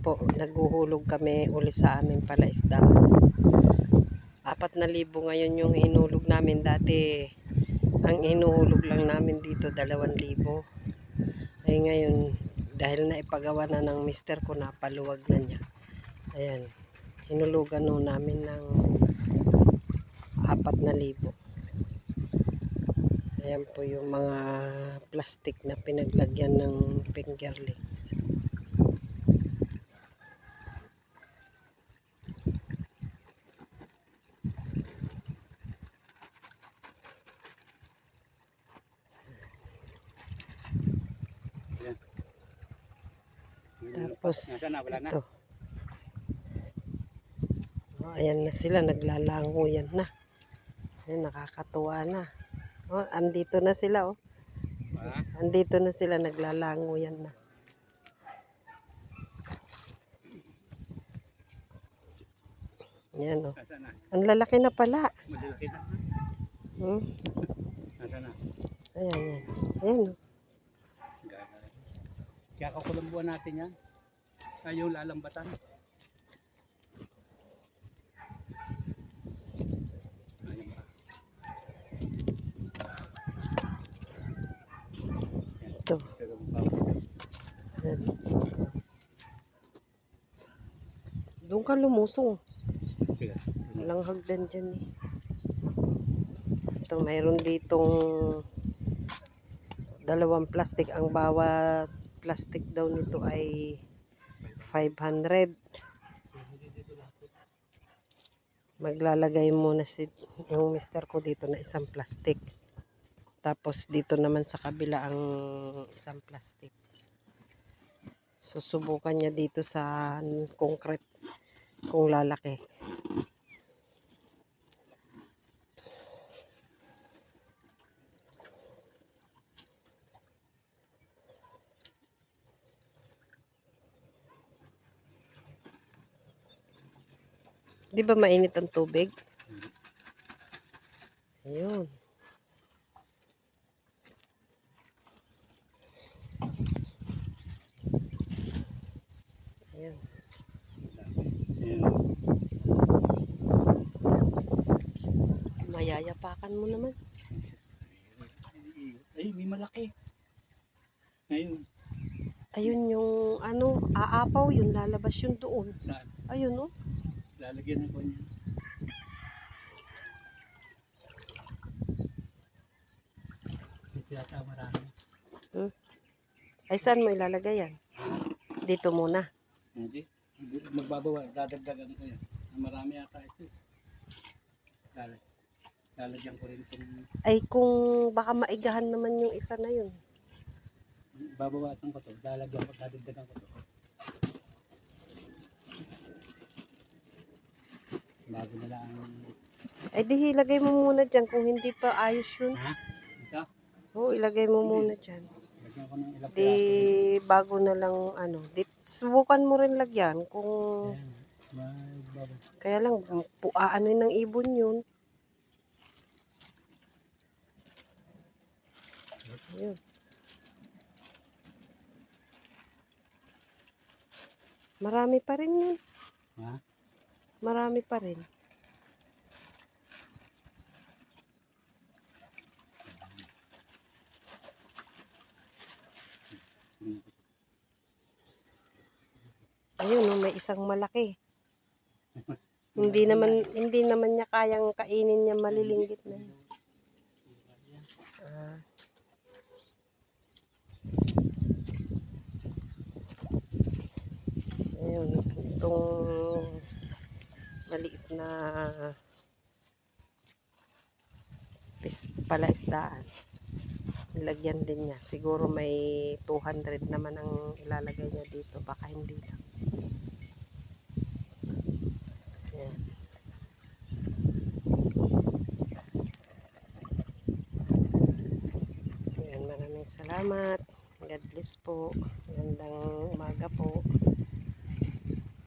po, naghuhulog kami uli sa amin pala isda. 4,000 ngayon yung hinulog namin. Dati ang hinuhulog lang namin dito 2,000. Ay ngayon, dahil naipagawa na ng mister ko, napaluwag na niya. Ayan, hinulugan no namin ng 4,000. Ayan po yung mga plastic na pinaglagyan ng fingerlings. Tapos ito. Oh, ayan na sila, naglalango yan na. Ayan, nakakatuwa na. Oh, andito na sila oh. Andito na sila, naglalango yan na. Ayan oh. Ang lalaki na pala. Ayan, ayan. Ayan oh. Kaya kakulambuan natin yan. Ayaw lalambatan. Ito. Ayan. Doon ka lumusong. Walang hagdan dyan eh. Ito, mayroon ditong 2 plastic. Ang bawat plastic daw nito ay 500. Maglalagay muna yung mister ko dito na isang plastic. Tapos dito naman sa kabila ang isang plastic. Susubukan niya dito sa concrete kung lalaki. Di ba mainit ang tubig? Ayun. Ayan. Mayayapakan mo naman. Ay, may malaki. Ayun. Ayun yung ano, aapaw yun, lalabas yun doon. Saan? Ayun oh. Lalagyan ko niya. Ito yata marami. Ay, saan mo ilalagay yan? Dito muna. Hindi. Magbabawa. Dadagdagan ko yan. Marami yata ito. Lalagyan ko rin itong... Ay, kung baka maigahan naman yung isa na yun. Babawasan ko ito. Dadagdagan ko ito. Bago na lang. Ay, di ilagay mo muna dyan kung hindi pa ayos yun. Ha? Ito? Oo, ilagay mo muna dyan. Lagyan ko ng ilang Di bago na lang ano. Di, subukan mo rin lagyan kung... Kaya lang, ano ng ibon yun. Ayun. Marami pa rin yun. Ha? Marami pa rin. Ayun, no, may isang malaki. Hindi naman niya kayang kainin niya, malilinggit na yun. Ayun, itong maliit na palaisdaan. Ilagyan din niya. Siguro may 200 naman ang ilalagay niya dito. Baka hindi lang. Ayan. Ayan, maraming salamat. God bless po. Magandang umaga po.